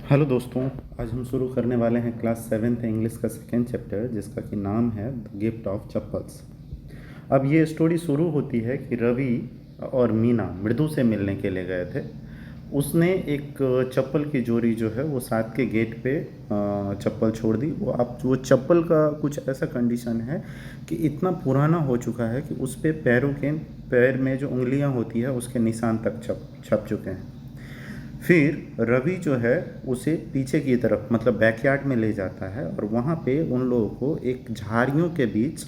Hello दोस्तों। आज हम शुरू करने वाले हैं क्लास 7th इंग्लिश का सेकेंड चैप्टर, जिसका कि नाम है द गिफ्ट ऑफ चप्पल्स। अब ये स्टोरी शुरू होती है कि रवि और मीना मृदु से मिलने के लिए गए थे। उसने एक चप्पल की जोड़ी जो है वो साथ के गेट पे चप्पल छोड़ दी। वो चप्पल का कुछ ऐसा कंडीशन है कि इतना पुराना हो चुका है कि उस पे पैर में जो उंगलियां होती है उसके निशान तक छप चुके हैं। फिर रवि जो है उसे पीछे की तरफ मतलब बैकयार्ड में ले जाता है और वहाँ पे उन लोगों को एक झाड़ियों के बीच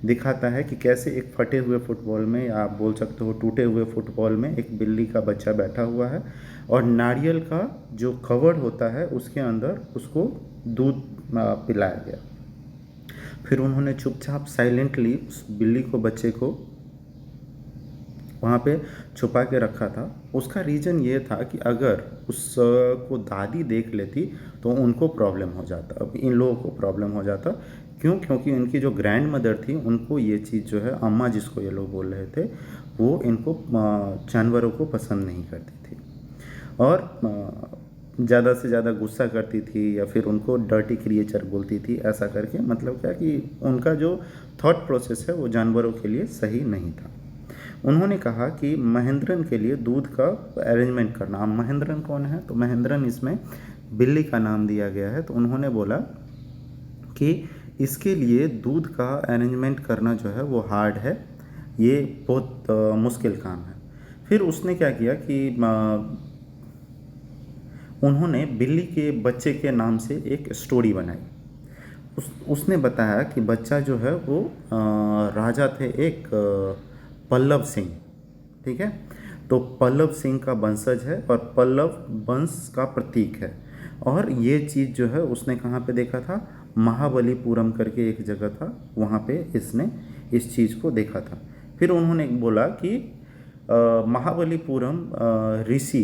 दिखाता है कि कैसे एक फटे हुए फुटबॉल में, या आप बोल सकते हो टूटे हुए फुटबॉल में, एक बिल्ली का बच्चा बैठा हुआ है और नारियल का जो कवर होता है उसके अंदर उसको दूध पिलाया गया। फिर उन्होंने चुपचाप साइलेंटली उस बिल्ली को, बच्चे को वहाँ पे छुपा के रखा था। उसका रीज़न ये था कि अगर उसको दादी देख लेती तो उनको प्रॉब्लम हो जाता, अब इन लोगों को प्रॉब्लम हो जाता। क्यों? क्योंकि उनकी जो ग्रैंड मदर थी उनको ये चीज़ जो है, अम्मा जिसको ये लोग बोल रहे थे, वो इनको जानवरों को पसंद नहीं करती थी और ज़्यादा से ज़्यादा गुस्सा करती थी या फिर उनको डर्टी क्रिएचर बोलती थी। ऐसा करके मतलब क्या कि उनका जो थॉट प्रोसेस है वो जानवरों के लिए सही नहीं था। उन्होंने कहा कि महेंद्रन के लिए दूध का अरेंजमेंट करना। अब महेंद्रन कौन है? तो महेंद्रन इसमें बिल्ली का नाम दिया गया है। तो उन्होंने बोला कि इसके लिए दूध का अरेंजमेंट करना जो है वो हार्ड है, ये बहुत मुश्किल काम है। फिर उसने क्या किया कि उन्होंने बिल्ली के बच्चे के नाम से एक स्टोरी बनाई। उसने बताया कि बच्चा जो है वो राजा थे एक पल्लव सिंह, ठीक है। तो पल्लव सिंह का वंशज है और पल्लव वंश का प्रतीक है। और ये चीज़ जो है उसने कहाँ पे देखा था? महाबलीपुरम करके एक जगह था, वहाँ पे इसने इस चीज़ को देखा था। फिर उन्होंने बोला कि महाबलीपुरम ऋषि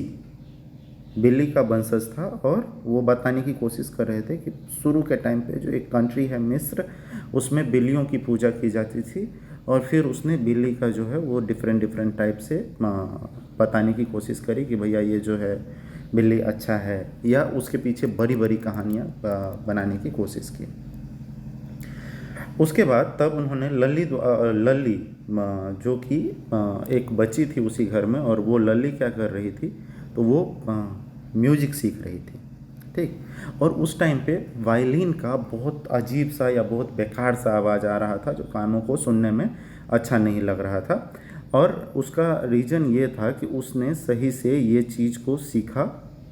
बिल्ली का वंशज था और वो बताने की कोशिश कर रहे थे कि शुरू के टाइम पे जो एक कंट्री है मिस्र, उसमें बिल्लियों की पूजा की जाती थी। और फिर उसने बिल्ली का जो है वो डिफरेंट डिफरेंट टाइप से बताने की कोशिश करी कि भैया ये जो है बिल्ली अच्छा है, या उसके पीछे बड़ी बड़ी कहानियाँ बनाने की कोशिश की। उसके बाद तब उन्होंने लल्ली जो कि एक बच्ची थी उसी घर में, और वो लल्ली क्या कर रही थी? तो वो म्यूजिक सीख रही थी, ठीक। और उस टाइम पे वायलिन का बहुत अजीब सा या बहुत बेकार सा आवाज़ आ रहा था जो कानों को सुनने में अच्छा नहीं लग रहा था। और उसका रीज़न ये था कि उसने सही से ये चीज़ को सीखा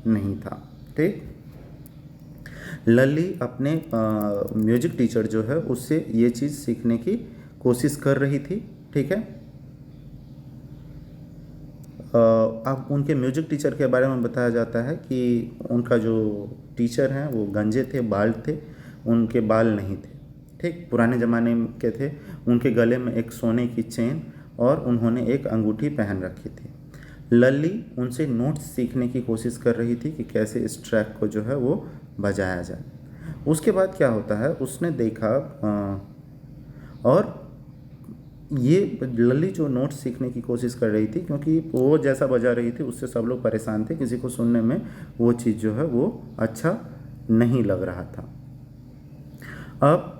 नहीं था, ठीक। लली अपने म्यूजिक टीचर जो है उससे ये चीज़ सीखने की कोशिश कर रही थी, ठीक है। अब उनके म्यूजिक टीचर के बारे में बताया जाता है कि उनका जो टीचर हैं वो गंजे थे, बाल थे, उनके बाल नहीं थे, ठीक, पुराने ज़माने के थे। उनके गले में एक सोने की चेन और उन्होंने एक अंगूठी पहन रखी थी। लल्ली उनसे नोट्स सीखने की कोशिश कर रही थी कि कैसे इस ट्रैक को जो है वो बजाया जाए। उसके बाद क्या होता है, उसने देखा और ये लल्ली जो नोट्स सीखने की कोशिश कर रही थी, क्योंकि वो जैसा बजा रही थी उससे सब लोग परेशान थे, किसी को सुनने में वो चीज़ जो है वो अच्छा नहीं लग रहा था। अब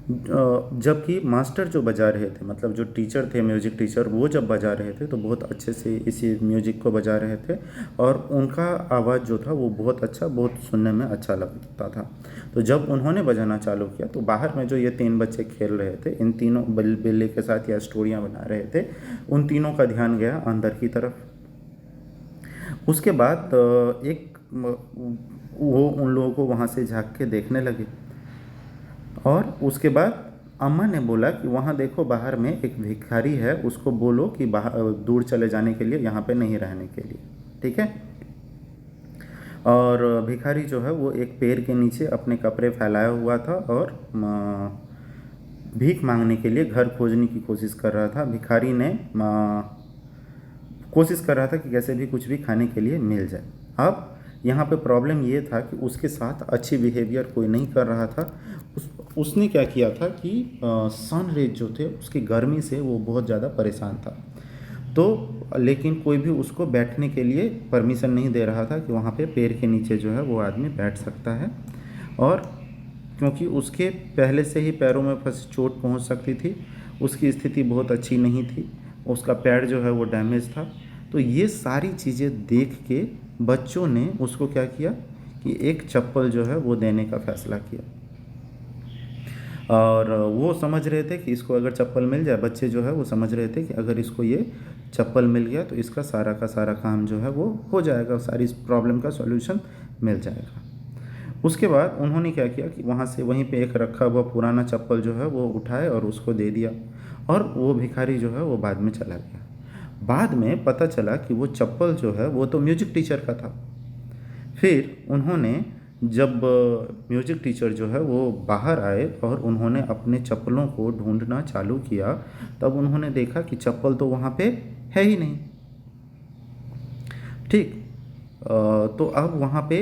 जबकि मास्टर जो बजा रहे थे, मतलब जो टीचर थे, म्यूजिक टीचर, वो जब बजा रहे थे तो बहुत अच्छे से इसी म्यूजिक को बजा रहे थे और उनका आवाज़ जो था वो बहुत अच्छा, बहुत सुनने में अच्छा लगता था। तो जब उन्होंने बजाना चालू किया तो बाहर में जो ये 3 बच्चे खेल रहे थे, इन तीनों बिल्ली के साथ या स्टोरियाँ बना रहे थे, उन तीनों का ध्यान गया अंदर की तरफ। उसके बाद वो उन लोगों को वहाँ से झाँक के देखने लगे और उसके बाद अम्मा ने बोला कि वहाँ देखो बाहर में एक भिखारी है, उसको बोलो कि बाहर दूर चले जाने के लिए, यहाँ पे नहीं रहने के लिए, ठीक है। और भिखारी जो है वो एक पेड़ के नीचे अपने कपड़े फैलाया हुआ था और भीख मांगने के लिए घर खोजने की कोशिश कर रहा था। भिखारी ने कोशिश कर रहा था कि कैसे भी कुछ भी खाने के लिए मिल जाए। अब यहाँ पे प्रॉब्लम ये था कि उसके साथ अच्छी बिहेवियर कोई नहीं कर रहा था। उसने क्या किया था कि सन रेज जो थे उसकी गर्मी से वो बहुत ज़्यादा परेशान था। तो लेकिन कोई भी उसको बैठने के लिए परमिशन नहीं दे रहा था कि वहाँ पे पेड़ के नीचे जो है वो आदमी बैठ सकता है। और क्योंकि उसके पहले से ही पैरों में फंस चोट पहुँच सकती थी, उसकी स्थिति बहुत अच्छी नहीं थी, उसका पैर जो है वो डैमेज था। तो ये सारी चीज़ें देख के बच्चों ने उसको क्या किया कि एक चप्पल जो है वो देने का फ़ैसला किया। और वो समझ रहे थे कि इसको अगर चप्पल मिल जाए, बच्चे जो है वो समझ रहे थे कि अगर इसको ये चप्पल मिल गया तो इसका सारा का सारा काम जो है वो हो जाएगा, सारी इस प्रॉब्लम का सॉल्यूशन मिल जाएगा। उसके बाद उन्होंने क्या किया कि वहाँ से वहीं पे एक रखा हुआ पुराना चप्पल जो है वो उठाए और उसको दे दिया, और वो भिखारी जो है वो बाद में चला गया। बाद में पता चला कि वो चप्पल जो है वो तो म्यूजिक टीचर का था। फिर उन्होंने जब म्यूजिक टीचर जो है वो बाहर आए और उन्होंने अपने चप्पलों को ढूंढना चालू किया, तब उन्होंने देखा कि चप्पल तो वहाँ पे है ही नहीं। ठीक। तो अब वहाँ पे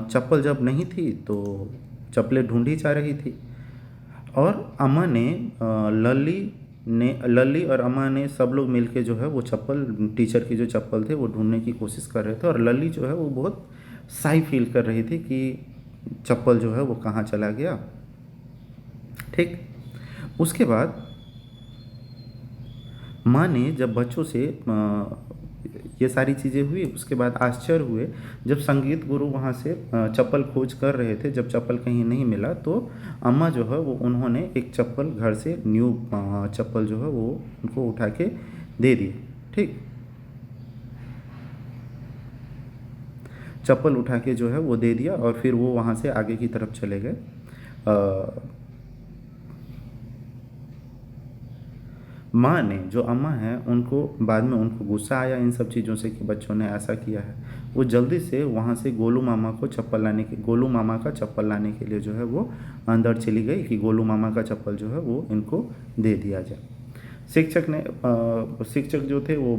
चप्पल जब नहीं थी तो चप्पलें ढूंढी जा रही थी, और अम्मा ने लल्ली और अम्मा ने सब लोग मिलके जो है वो चप्पल, टीचर की जो चप्पल थे वो ढूंढने की कोशिश कर रहे थे। और लल्ली जो है वो बहुत साई फील कर रही थी कि चप्पल जो है वो कहाँ चला गया। ठीक। उसके बाद माँ ने जब बच्चों से ये सारी चीज़ें हुई, उसके बाद आश्चर्य हुए जब संगीत गुरु वहाँ से चप्पल खोज कर रहे थे। जब चप्पल कहीं नहीं मिला तो अम्मा जो है वो उन्होंने एक चप्पल घर से न्यू चप्पल जो है वो उनको उठा के दे दिए। ठीक। चप्पल उठा के जो है वो दे दिया और फिर वो वहाँ से आगे की तरफ चले गए। माँ ने, जो अम्मा हैं, उनको बाद में उनको गुस्सा आया इन सब चीज़ों से कि बच्चों ने ऐसा किया है। वो जल्दी से वहाँ से गोलू मामा का चप्पल लाने के लिए जो है वो अंदर चली गई कि गोलू मामा का चप्पल जो है वो इनको दे दिया जाए। शिक्षक जो थे वो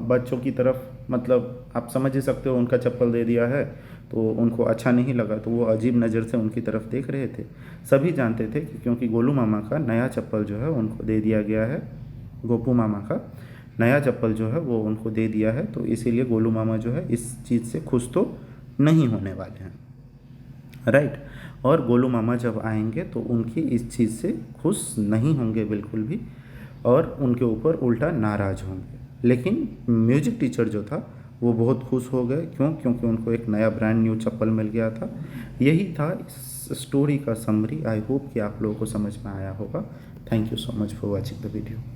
बच्चों की तरफ, मतलब आप समझ ही सकते हो, उनका चप्पल दे दिया है तो उनको अच्छा नहीं लगा, तो वो अजीब नज़र से उनकी तरफ देख रहे थे। सभी जानते थे कि क्योंकि गोलू मामा का नया चप्पल जो है उनको दे दिया गया है, गोपू मामा का नया चप्पल जो है वो उनको दे दिया है, तो इसीलिए गोलू मामा जो है इस चीज़ से खुश तो नहीं होने वाले हैं, राइट। और गोलू मामा जब आएंगे तो उनकी इस चीज़ से खुश नहीं होंगे बिल्कुल भी, और उनके ऊपर उल्टा नाराज़ होंगे। लेकिन म्यूजिक टीचर जो था वो बहुत खुश हो गए। क्यों? क्योंकि उनको एक नया ब्रांड न्यू चप्पल मिल गया था। यही था इस स्टोरी का समरी। आई होप कि आप लोगों को समझ में आया होगा। Thank you so much for watching the video.